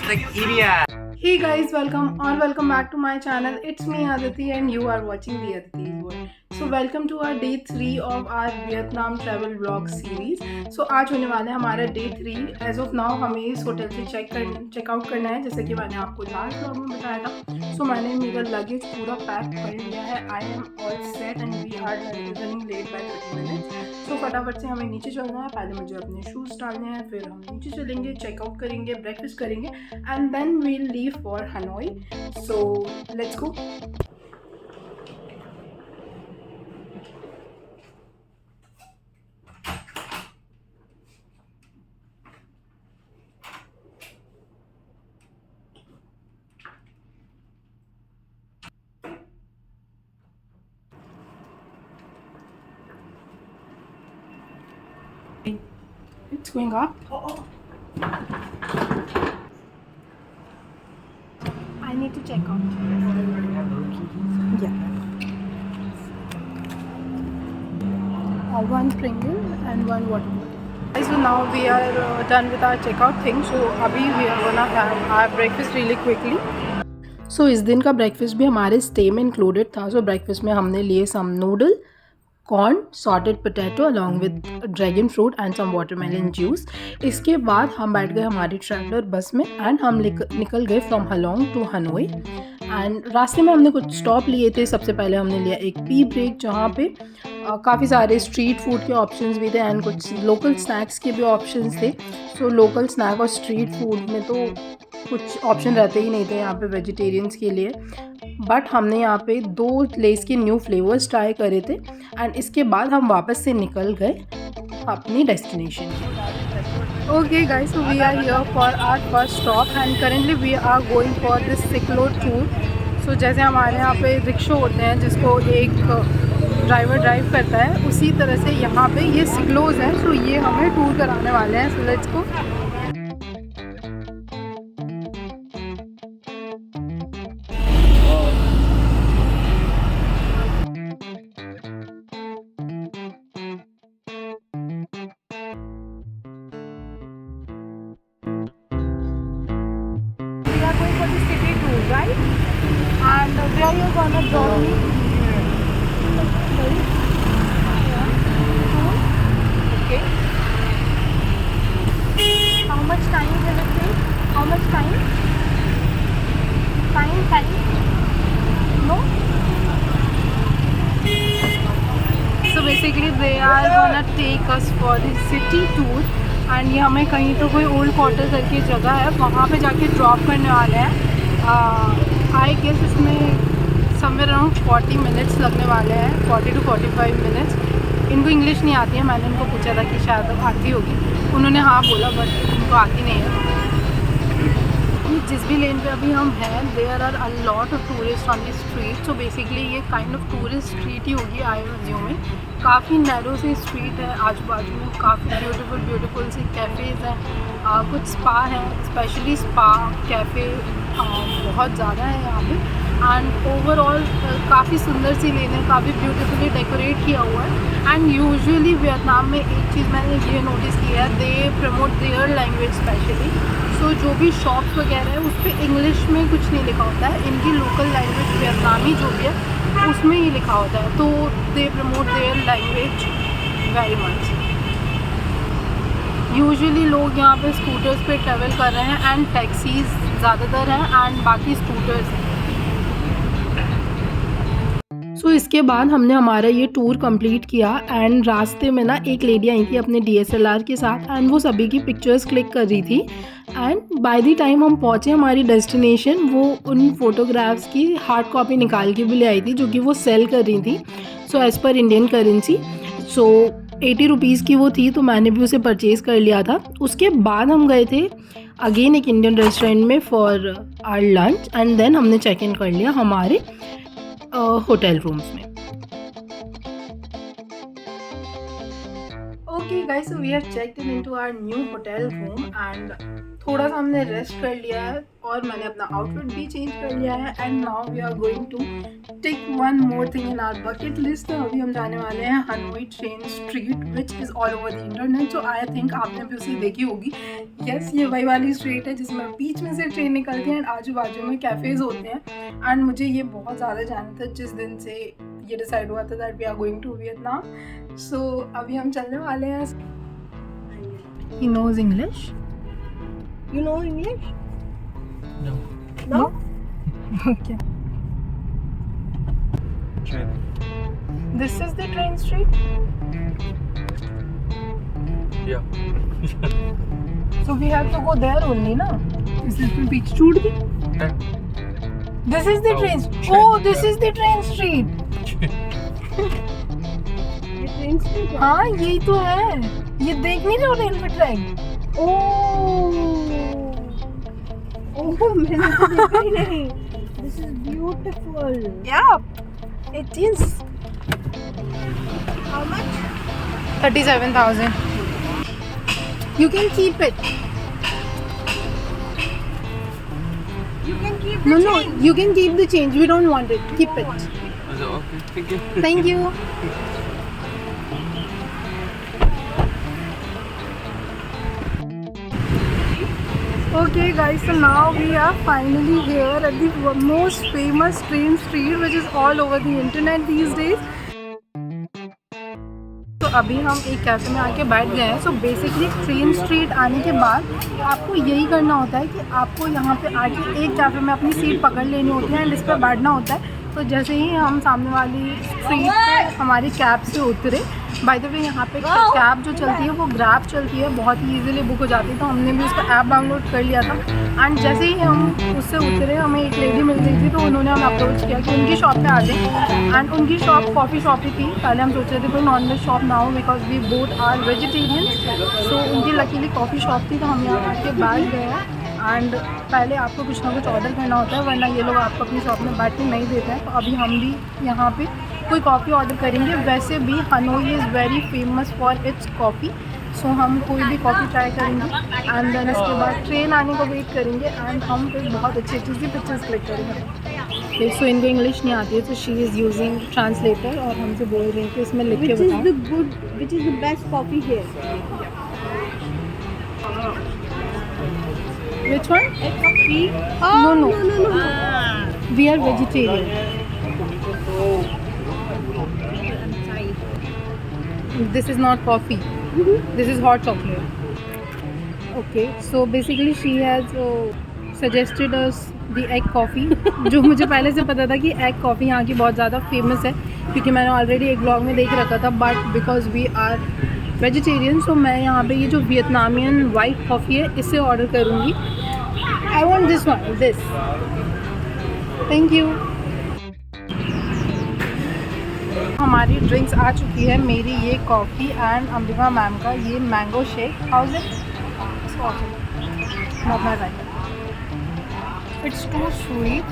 Sakiriya. Hey guys, welcome back to my channel. It's me Aditi and you are watching the Aditi's World. So welcome to our day 3 of our Vietnam travel vlog series. So आज होने वाला है हमारा day 3. As of now हमें इस hotel से check out करना है, जैसे कि मैंने आपको लास्ट vlog में बताया था. So मैंने मेरा लगेज पूरा पैक कर लिया है. I am all set and we are running late by 30 minutes. So फटाफट से हमें नीचे चलना है. पहले मुझे अपने शूज़ डालने हैं, फिर हम नीचे चलेंगे, चेकआउट करेंगे, ब्रेकफास्ट करेंगे and then we'll leave for Hanoi. So let's go. It's going up. I need to check out. Yeah. One Pringle and one water bottle. So now we are done with our checkout thing. So अभी we are gonna have our breakfast really quickly. So इस दिन का breakfast भी हमारे stay में included था. So breakfast में हमने लिए some noodle, corn, sauteed potato along with dragon fruit and some watermelon juice. इसके बाद हम बैठ गए हमारी ट्रैवलर बस में एंड हम निकल गए फ्रॉम हलोंग टू हनोई. एंड रास्ते में हमने कुछ स्टॉप लिए थे. सबसे पहले हमने लिया एक टी ब्रेक, जहाँ पे काफ़ी सारे स्ट्रीट फूड के ऑप्शंस भी थे एंड कुछ लोकल स्नैक्स के भी ऑप्शंस थे. सो लोकल स्नैक और स्ट्रीट फूड में तो कुछ ऑप्शन रहते ही नहीं थे यहाँ पे वेजिटेरियंस के लिए. बट हमने यहाँ पे 2 लेस के न्यू फ्लेवर्स ट्राई करे थे एंड इसके बाद हम वापस से निकल गए अपनी destination. Okay guys, so we are here for our first stop and currently we are going for this cyclo tour. So जैसे हमारे यहाँ पे रिक्शो होते हैं जिसको एक ड्राइवर ड्राइव करता है, उसी तरह से यहाँ पे ये सिक्लोज हैं. सो ये हमें टूर कराने वाले हैं. So let's go. For the city tour, right? And where you're gonna drop me? Sorry? Okay. How much time will it take? How much time? Time? No? So basically they are gonna take us for the city tour. And ये हमें कहीं तो कोई old quarter करके जगह है, वहाँ पे जाके ड्रॉप करने वाले हैं. आई गेस इसमें समवेयर अराउंड 40 मिनट्स लगने वाले हैं, 40 to 45 मिनट्स. इनको इंग्लिश नहीं आती है. मैंने इनको पूछा था कि शायद आती होगी, उन्होंने हाँ बोला, बट इनको आती नहीं है. जिस भी लेन पे अभी हम हैं, there are a lot of tourist on the street. So basically ये काइंड ऑफ टूरिस्ट स्ट्रीट ही होगी आई व्यू में. काफ़ी नैरो सी स्ट्रीट है, आजू बाजू में काफ़ी ब्यूटीफुल सी कैफ़ेज़ हैं, कुछ स्पा हैं, स्पेशली स्पा कैफ़े बहुत ज़्यादा है यहाँ पे. एंड ओवरऑल काफ़ी सुंदर सी लेन है, काफ़ी ब्यूटीफुली डेकोरेट किया हुआ है. एंड यूजुअली वियतनाम में एक चीज़ मैंने ये नोटिस किया है, they promote their language specially. So जो भी शॉप्स वगैरह है उस पर इंग्लिश में कुछ नहीं लिखा होता है, इनकी लोकल लैंग्वेज वियतनामी जो भी है उसमें ही लिखा होता है. तो दे promote their language very much. Usually लोग यहाँ पे स्कूटर्स पे ट्रैवल कर रहे हैं एंड टैक्सीज़ ज़्यादातर हैं एंड बाकी स्कूटर्स हैं. सो इसके बाद हमने हमारा ये टूर कंप्लीट किया एंड रास्ते में ना एक लेडी आई थी अपने DSLR के साथ एंड वो सभी की पिक्चर्स क्लिक कर रही थी. एंड बाय द टाइम हम पहुँचे हमारी डेस्टिनेशन, वो उन फोटोग्राफ्स की हार्ड कॉपी निकाल के भी ले आई थी जो कि वो सेल कर रही थी. So as per Indian currency 80 rupees की वो थी, तो मैंने भी उसे परचेज़ कर लिया था. उसके बाद हम गए थे अगेन एक इंडियन रेस्टोरेंट में for our lunch and then हमने चेक इन कर लिया हमारे होटल रूम्स में. Okay guys, so we have checked into our new hotel room and थोड़ा सा हमने रेस्ट कर लिया है और मैंने अपना आउटफिट भी चेंज कर लिया है and now we are going to take one more thing in our bucket list. अभी हम जाने वाले हैं Hanoi train street which is all over the internet. So I think आपने भी उसे देखी होगी। यस, ये वही वाली स्ट्रीट है जिसमें बीच में से ट्रेन निकलती है एंड आजू बाजू में कैफ़ेज़ होते हैं एंड मुझे ये बहुत ज़्यादा जाना था जिस दिन से ये डिसाइड हुआ था that we are going to Vietnam. So अभी हम चलने वाले हैं। He knows English. You know English? No. No? Okay. Train. This is the train street. Yeah. So we have to go there only, na? Is this the beach road? This is the Oh, train. train, Oh, this yeah. is the train street. ये train station है? हाँ, यही तो है। ये देख नहीं रहे हो रेलवे ट्रैक? ओह मैंने तो देखा ही नहीं। This is beautiful. Yeah, it is. How much? 37,000. You can keep it. You can keep the No, change. you can keep the change. We don't want it. Keep it. Is it okay? Thank you. Thank you. Okay guys, so now we are finally here at the most famous train street which is all over the internet these days. तो अभी हम एक cafe में आके बैठ गए हैं। So basically train street आने के बाद आपको यही करना होता है कि आपको यहाँ पे आके एक कैफ़े में अपनी सीट पकड़ लेनी होती है एंड इस पर बैठना होता है। तो जैसे ही हम सामने वाली स्ट्रीट पे हमारी कैब से उतरे, बाय द वे यहाँ पे कैब जो चलती है वो ग्रैब चलती है, बहुत ही इजीली बुक हो जाती है। तो हमने भी उसका ऐप डाउनलोड कर लिया था एंड जैसे ही हम उससे उतरे हमें एक लेडी मिल गई थी। तो उन्होंने हमें अप्रोच किया कि उनकी शॉप पे आ जाए एंड उनकी शॉप कॉफ़ी शॉप ही थी। पहले हम सोच रहे थे कोई नॉन वेज शॉप ना हो because we both are vegetarian. So उनकी लकीली कॉफ़ी शॉप थी तो हम यहाँ आके बैठ गए एंड पहले आपको कुछ ना कुछ ऑर्डर करना होता है वरना ये लोग आपको अपनी शॉप में बैठ के नहीं देते हैं। तो अभी हम भी यहाँ पे कोई कॉफ़ी ऑर्डर करेंगे। वैसे भी Hanoi is very famous for its coffee. So हम कोई भी कॉफ़ी ट्राई करेंगे एंड देन इसके बाद ट्रेन आने को वेट करेंगे एंड हम फिर बहुत अच्छी अच्छी सी पिक्चर्स क्लिक करेंगे। सो इनको इंग्लिश नहीं आती है तो शी इज़ यूजिंग ट्रांसलेटर और हमसे बोल रही है कि इसमें लिख के बताओ Which is the best coffee here? Which one? Coffee? No, no. Ah. We are vegetarian. This is not coffee. This is hot chocolate. Okay, so basically she has suggested us the egg coffee. जो मुझे पहले से पता था कि egg coffee यहाँ की बहुत ज़्यादा फेमस है क्योंकि मैंने ऑलरेडी एक ब्लॉग में देख रखा था। But because we are vegetarian so मैं यहाँ पे ये जो वियतनामियन वाइट कॉफ़ी है इसे ऑर्डर करूँगी। I want this one, this. Thank you. हमारी ड्रिंक्स आ चुकी है। मेरी ये कॉफ़ी एंड अंबिका मैम का ये mango shake. How is it? Not my like, it's too sweet.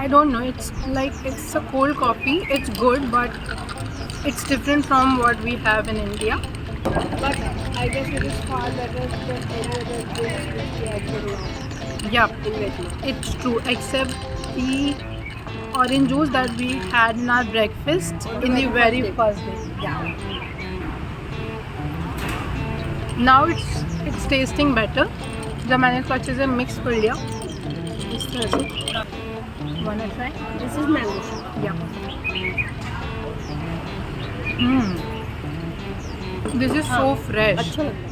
I don't know, it's like it's a cold coffee. It's good but it's different from what we have in India. But I guess it is far better than any other drinks which we have here Yeah, in Vietnam. it's true except the orange juice that we had in our breakfast in the very first day. Yeah. Now it's tasting better. जब मैंने इसको अच्छे से mix कर लिया इस तरह से। Wanna try? This is mango shake. Yeah. This is so fresh. अच्छा लगता है।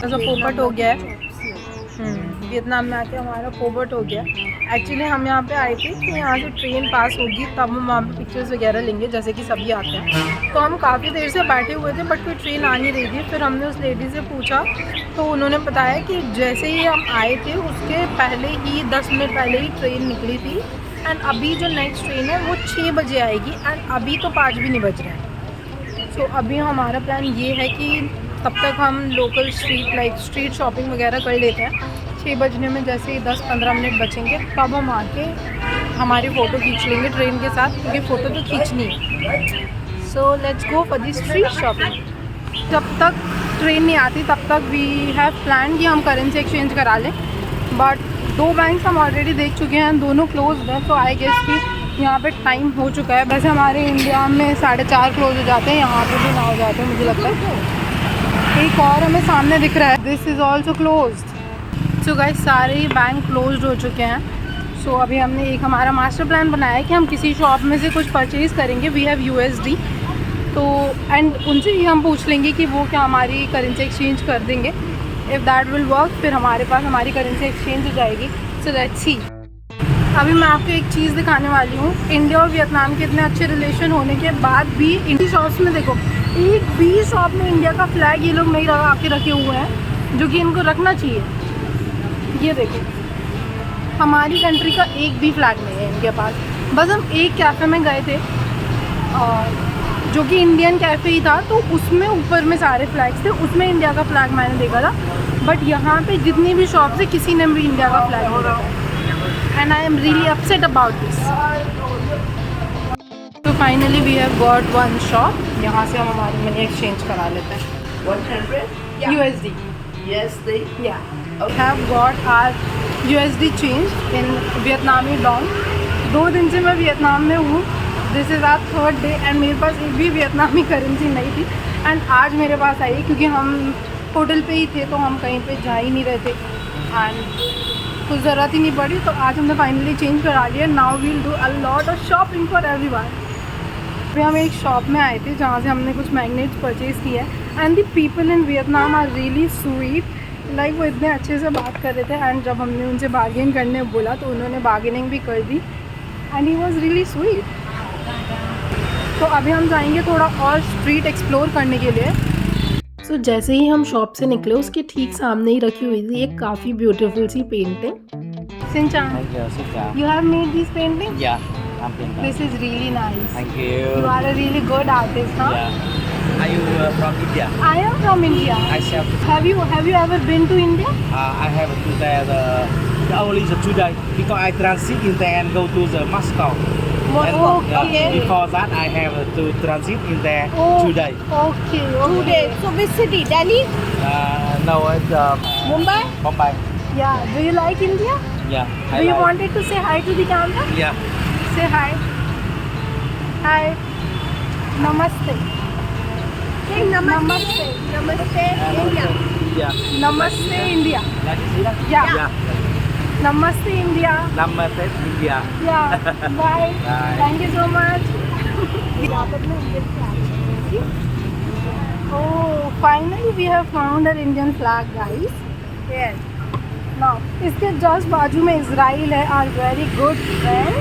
ऐसा पोपट हो गया है। वियतनाम में आके हमारा पोपट हो गया एक्चुअली हम यहाँ पे आए थे कि यहाँ से ट्रेन पास होगी तब हम वहाँ पे पिक्चर्स वगैरह लेंगे, जैसे कि सभी आते हैं। तो हम काफ़ी देर से बैठे हुए थे बट कोई ट्रेन आ नहीं रही थी। फिर हमने उस लेडी से पूछा तो उन्होंने बताया कि जैसे ही हम आए थे उसके पहले ही 10 मिनट पहले ही ट्रेन निकली थी एंड अभी जो नेक्स्ट ट्रेन है वो 6 बजे आएगी एंड अभी तो 5 भी नहीं बज रहे हैं। तो अभी हमारा प्लान ये है कि तब तक हम लोकल स्ट्रीट शॉपिंग वगैरह कर लेते हैं। 6 बजने में जैसे ही 10-15 मिनट बचेंगे तब हम आके हमारी फ़ोटो खींच लेंगे ट्रेन के साथ, क्योंकि फ़ोटो तो खींचनी है। So let's go for the street shopping. जब तक ट्रेन नहीं आती तब तक वी हैव प्लान कि हम करेंसी एक्सचेंज करा लें, बट 2 बैंक्स हम ऑलरेडी देख चुके हैं, दोनों क्लोज हैं। तो आई गेस कि यहाँ पे टाइम हो चुका है। वैसे हमारे इंडिया में 4:30 क्लोज हो जाते हैं, यहाँ पे भी ना हो जाते हैं मुझे लगता है। एक और हमें सामने दिख रहा है, this is also closed. So guys सारे ही बैंक क्लोज्ड हो चुके हैं। सो अभी हमने एक हमारा मास्टर प्लान बनाया है कि हम किसी शॉप में से कुछ परचेज़ करेंगे। वी हैव USD, तो एंड उनसे ही हम पूछ लेंगे कि वो क्या हमारी करेंसी एक्सचेंज कर देंगे। इफ़ दैट विल वर्क फिर हमारे पास हमारी करेंसी एक्सचेंज हो जाएगी। So let's see. अभी मैं आपको एक चीज़ दिखाने वाली हूँ। इंडिया और वियतनाम के इतने अच्छे रिलेशन होने के बाद भी इंडिया शॉप्स में देखो, एक भी शॉप में इंडिया का फ्लैग ये लोग नहीं लगा के रखे हुए हैं, जो कि इनको रखना चाहिए। ये देखो, हमारी कंट्री का एक भी फ्लैग नहीं है इनके पास। बस हम एक कैफ़े में गए थे और जो कि इंडियन कैफ़े ही था, तो उसमें ऊपर में सारे फ्लैग्स थे, उसमें इंडिया का फ्लैग मैंने देखा था। बट यहाँ पे जितनी भी शॉप्स है किसी ने भी इंडिया का फ्लैग नहीं देखा, and I am really upset about this. तो finally we have got one shop. यहाँ से हम हमारी मनी एक्सचेंज करा लेते हैं। 100? USD. USD? Yeah. We have got our USD change in Vietnamese dong. 2 दिन से मैं वियतनाम में हूँ। This is our 3rd day and मेरे पास एक भी वियतनामी करेंसी नहीं थी एंड आज मेरे पास आई, क्योंकि हम होटल पे ही थे तो हम कहीं पे जा ही नहीं रहे थे एंड कुछ ज़रूरत ही नहीं पड़ी। तो आज हमने फाइनली चेंज करा लिया। Now we'll do a lot of shopping for everyone. फिर हम एक शॉप में आए थे जहाँ से हमने कुछ मैग्नेट्स परचेज़ किए and the people in Vietnam are really sweet. Like वो इतने अच्छे से बात कर रहे थे एंड जब हमने उनसे बार्गेन करने बोला तो उन्होंने बार्गेनिंग भी कर दी and he was really sweet. तो अभी हम जाएंगे थोड़ा और स्ट्रीट एक्सप्लोर करने के लिए। सो जैसे ही हम शॉप से निकले उसके ठीक सामने ही रखी हुई थी एक काफ़ी ब्यूटीफुल सी painting. Shinchan, you have made this painting? Yeah, I'm painting. This is really nice. Thank you. You are a really good artist, huh? Yeah. Are you from India? I am from India. Myself. Have you ever been to India? I have to the only the today because I transit in there and go to the Moscow. And, Okay. Before that, I have to transit in there today. Okay. Today. So which city? Delhi? No, it's Mumbai? Mumbai. Yeah. Do you like India? Yeah. Do you wanted to say hi to the camera? Yeah. Say hi. Hi. Namaste. Say namaste. Namaste, India. Yeah. Namaste India. Yeah. Yeah. Namaste India. Namaste India. Yeah. Bye. Bye. Thank you so much. Oh, finally we have found an Indian flag, guys. Yes. Now, इसके just बाजू में Israel है, are very good friend.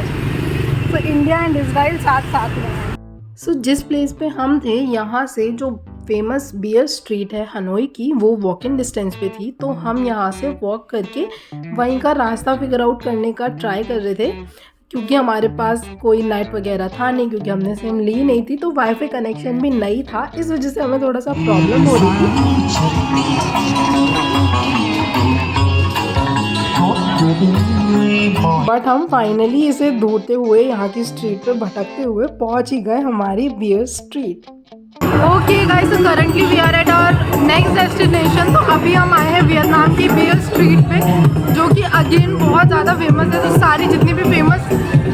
तो India and Israel साथ साथ में है। सो जिस प्लेस पे हम थे यहाँ से जो फेमस बियर स्ट्रीट है हनोई की, वो वॉकिंग डिस्टेंस पे थी। तो हम यहाँ से वॉक करके वहीं का रास्ता फिगर आउट करने का ट्राई कर रहे थे, क्योंकि हमारे पास कोई नेट वगैरह था नहीं, क्योंकि हमने सिम ली नहीं थी, तो वाईफाई कनेक्शन भी नहीं था। इस वजह से हमें थोड़ा सा प्रॉब्लम हो रही थी। बट हम फाइनली इसे ढूंढते हुए यहाँ की स्ट्रीट पे भटकते हुए पहुँच ही गए हमारी beer street. Okay guys, so currently we are at our next destination. तो अभी हम आए हैं वियतनाम की बियर स्ट्रीट पे, जो कि अगेन बहुत ज़्यादा फेमस है। तो सारी जितनी भी फेमस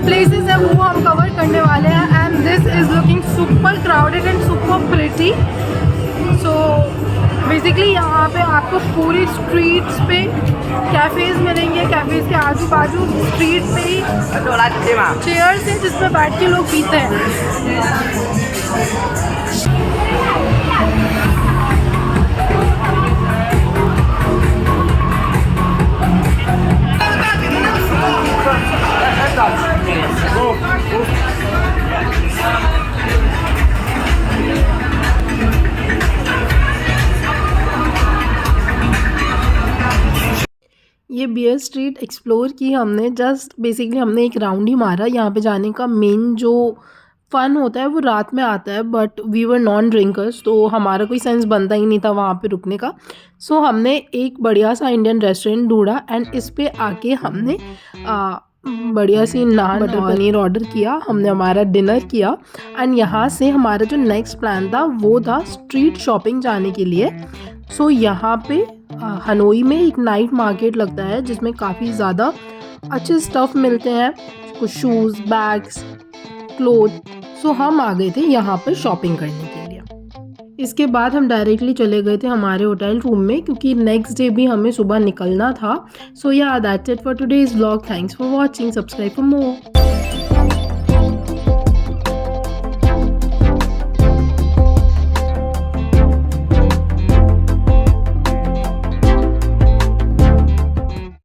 प्लेसेस हैं वो हम कवर करने वाले हैं and this is looking super crowded and super pretty. So basically यहाँ पे आपको पूरी स्ट्रीट्स पे कैफ़ेज़ मिलेंगे। कैफ़ेज़ के आजू बाजू स्ट्रीट पे ही चेयर्स हैं जिस पे बैठ के लोग पीते हैं। ये बियर स्ट्रीट एक्सप्लोर की हमने। जस्ट बेसिकली हमने एक राउंड ही मारा। यहाँ पे जाने का मेन जो फ़न होता है वो रात में आता है, but we were non drinkers तो हमारा कोई सेंस बनता ही नहीं था वहाँ पे रुकने का। सो हमने एक बढ़िया सा इंडियन रेस्टोरेंट ढूंढा एंड इस पे आके हमने बढ़िया सी नान बटर पनीर ऑर्डर किया। हमने हमारा डिनर किया एंड यहाँ से हमारा जो नेक्स्ट प्लान था वो था स्ट्रीट शॉपिंग जाने के लिए। सो यहाँ पे हनोई में एक नाइट मार्केट लगता है जिसमें काफ़ी ज़्यादा अच्छे स्टफ़ मिलते हैं, कुछ शूज़, बैग्स, क्लोथ। सो हम आ गए थे यहाँ पर शॉपिंग करने के लिए। इसके बाद हम डायरेक्टली चले गए थे हमारे होटल रूम में क्योंकि नेक्स्ट डे भी हमें सुबह निकलना था। सो या that's it for today's vlog. Thanks for watching. Subscribe for more.